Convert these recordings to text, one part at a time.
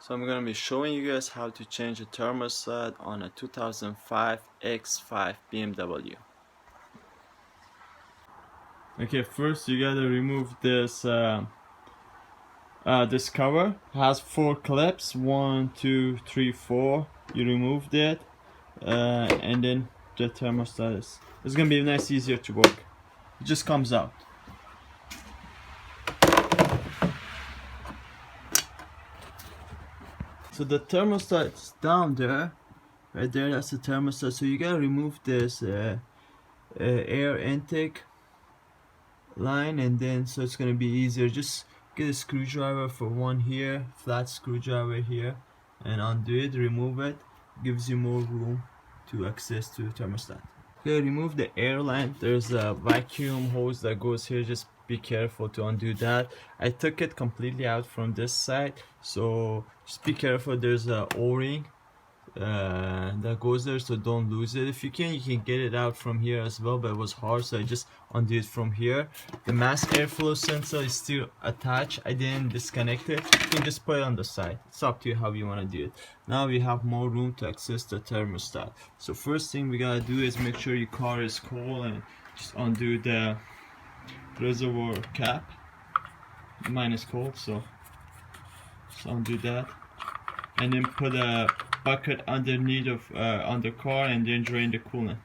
So I'm going to be showing you guys how to change a thermostat on a 2005 X5 BMW. Okay, first you gotta remove this this cover. It has 4 clips, 1, 2, 3, 4. You removed it, and then the thermostat is it's gonna be nice, easier to work. It just comes out. So the thermostat is down there, right there. That's the thermostat. So you gotta remove this air intake line, and then so it's gonna be easier. Just get a screwdriver for one here, flat screwdriver here, and undo it. Remove it. Gives you more room to access to the thermostat. Okay, remove the air line. There's a vacuum hose that goes here. Just be careful to undo that. I took it completely out from this side, so just be careful. There's a O-ring that goes there, so don't lose it. If you can get it out from here as well, but it was hard, so I just undo it from here. The mass airflow sensor is still attached. I didn't disconnect it. You can just put it on the side. It's up to you how you want to do it. Now we have more room to access the thermostat. So first thing we gotta do is make sure your car is cold, and just undo the reservoir cap. Mine is cold, so just undo that, and then put a bucket underneath of on the car, and then drain the coolant.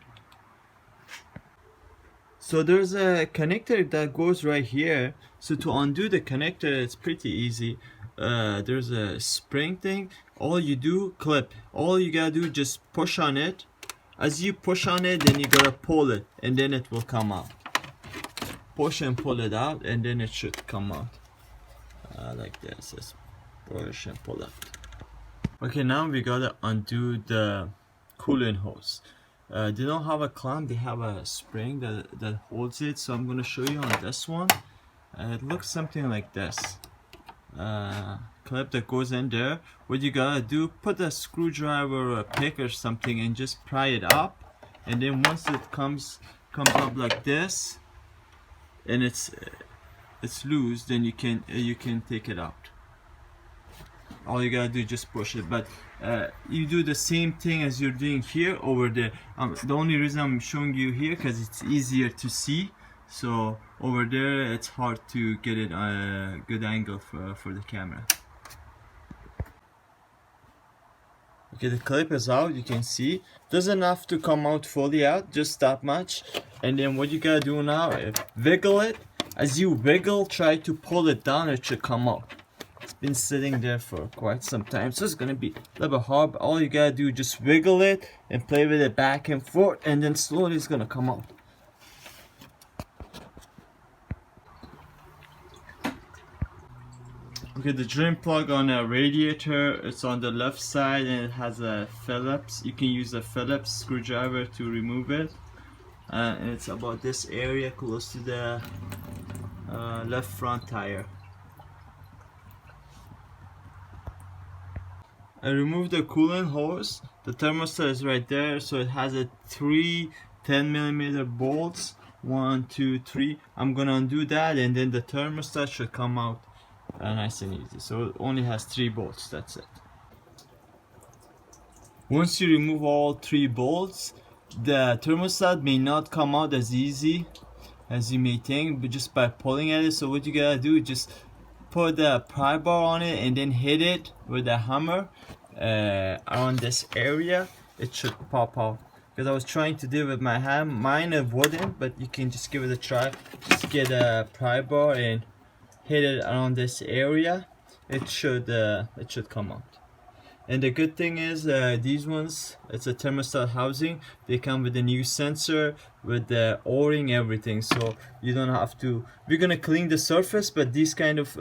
So there's a connector that goes right here. So to undo the connector, it's pretty easy. There's a spring thing. All you do, clip. All you gotta do, just push on it. As you push on it, then you gotta pull it, and then it will come out. Push and pull it out, and then it should come out like this. Just push and pull out. Okay, now we gotta undo the coolant hose. They don't have a clamp, they have a spring that holds it. So I'm gonna show you on this one. It looks something like this. Clip that goes in there. What you gotta do, put a screwdriver or a pick or something and just pry it up. And then once it comes up like this, and it's loose, then you can take it out. All you gotta do is just push it, but you do the same thing as you're doing here over there. The only reason I'm showing you here because it's easier to see. So over there it's hard to get it a good angle for the camera. Okay, the clip is out, you can see. Doesn't have to come out fully out, just that much. And then what you gotta do now is wiggle it. As you wiggle, try to pull it down, it should come out. It's been sitting there for quite some time, so it's gonna be a little bit hard, but all you gotta do is just wiggle it and play with it back and forth, and then slowly it's gonna come out. Okay, the drain plug on a radiator, it's on the left side, and it has a Phillips. You can use a Phillips screwdriver to remove it, and it's about this area close to the left front tire. I removed the coolant hose. The thermostat is right there, so it has a 3 10mm bolts. 1, 2, 3. I'm gonna undo that, and then the thermostat should come out nice and easy. So it only has 3 bolts, that's it. Once you remove all 3 bolts, the thermostat may not come out as easy as you may think, but just by pulling at it. So what you gotta do is just put the pry bar on it and then hit it with a hammer around this area. It should pop out. Because I was trying to do it with my hand, mine it wouldn't, but you can just give it a try. Just get a pry bar and hit it around this area. It should come out. And the good thing is these ones, it's a thermostat housing. They come with a new sensor, with the O-ring, everything. So you don't have to. We're gonna clean the surface, but these kind of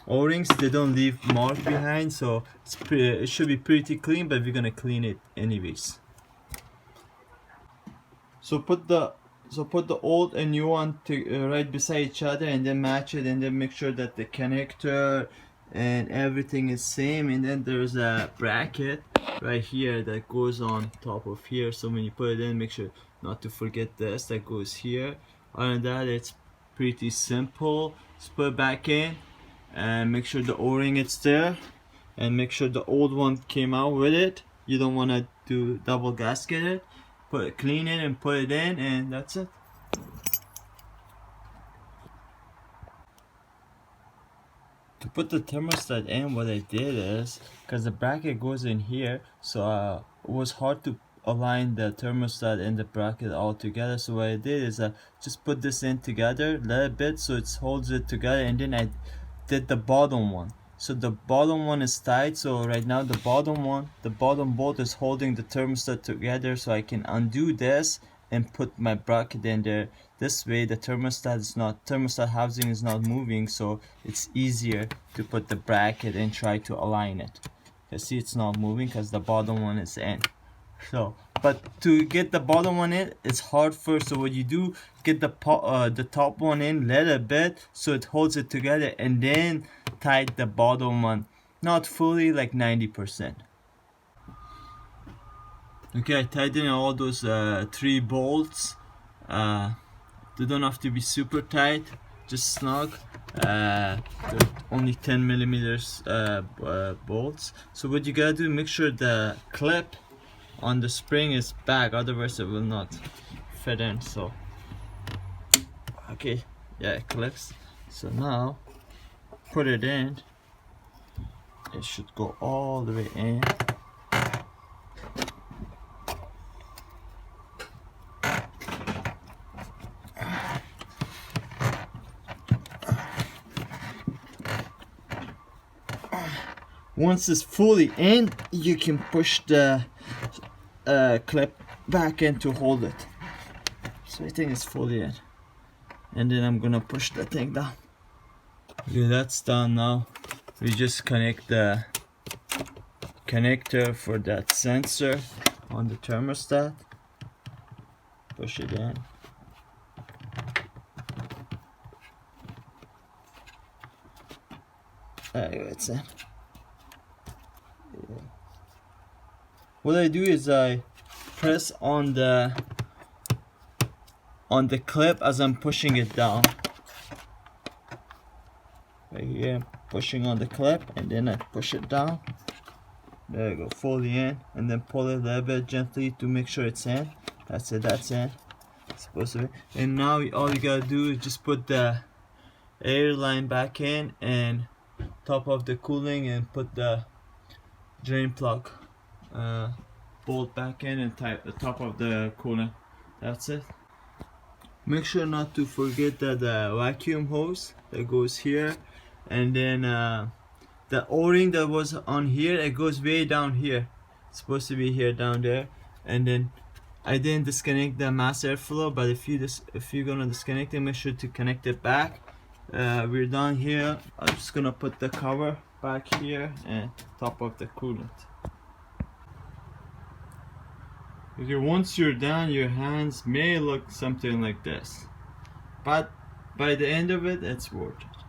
O-rings, they don't leave mark behind. So it should be pretty clean, but we're gonna clean it anyways. So put the old and new one right beside each other, and then match it, and then make sure that the connector and everything is same. And then there's a bracket right here that goes on top of here, so when you put it in, make sure not to forget this that goes here. Other than that, it's pretty simple. Just put it back in, and make sure the O-ring is there, and make sure the old one came out with it. You don't want to do double gasket it. Clean it and put it in, and that's it. To put the thermostat in, what I did is, because the bracket goes in here, so it was hard to align the thermostat and the bracket all together. So what I did is just put this in together a little bit so it holds it together, and then I did the bottom one. So the bottom one is tight, so right now the bottom bolt is holding the thermostat together, so I can undo this and put my bracket in there. This way the thermostat housing is not moving, so it's easier to put the bracket and try to align it. You see it's not moving because the bottom one is in. So, but to get the bottom one in, it's hard first. So what you do, get the top one in a little bit so it holds it together, and then tight the bottom one, not fully, like 90%. Okay, I tightened all those 3 bolts. They don't have to be super tight, just snug. They're only 10 millimeters bolts. So what you gotta do, make sure the clip on the spring is back, otherwise it will not fit in. So okay, yeah, it clips. So now put it in. It should go all the way in. Once it's fully in, you can push the clip back in to hold it. So I think it's fully in, and then I'm gonna push the thing down. Okay, that's done. Now we just connect the connector for that sensor on the thermostat. Push it in. There you go, it's in. What I do is I press on the clip as I'm pushing it down. Right here, I'm pushing on the clip, and then I push it down. There you go, fully in, and then pull it a little bit gently to make sure it's in. That's it, that's in. It's supposed to be. And now all you gotta do is just put the air line back in and top of the cooling, and put the drain plug bolt back in and tight the top of the coolant. That's it. Make sure not to forget that the vacuum hose that goes here, and then the O-ring that was on here, it goes way down here. It's supposed to be here, down there. And then I didn't disconnect the mass airflow, but if you're gonna disconnect it, make sure to connect it back. We're done here. I'm just gonna put the cover back here and top of the coolant. Okay, once you're done, your hands may look something like this, but by the end of it, it's worth it.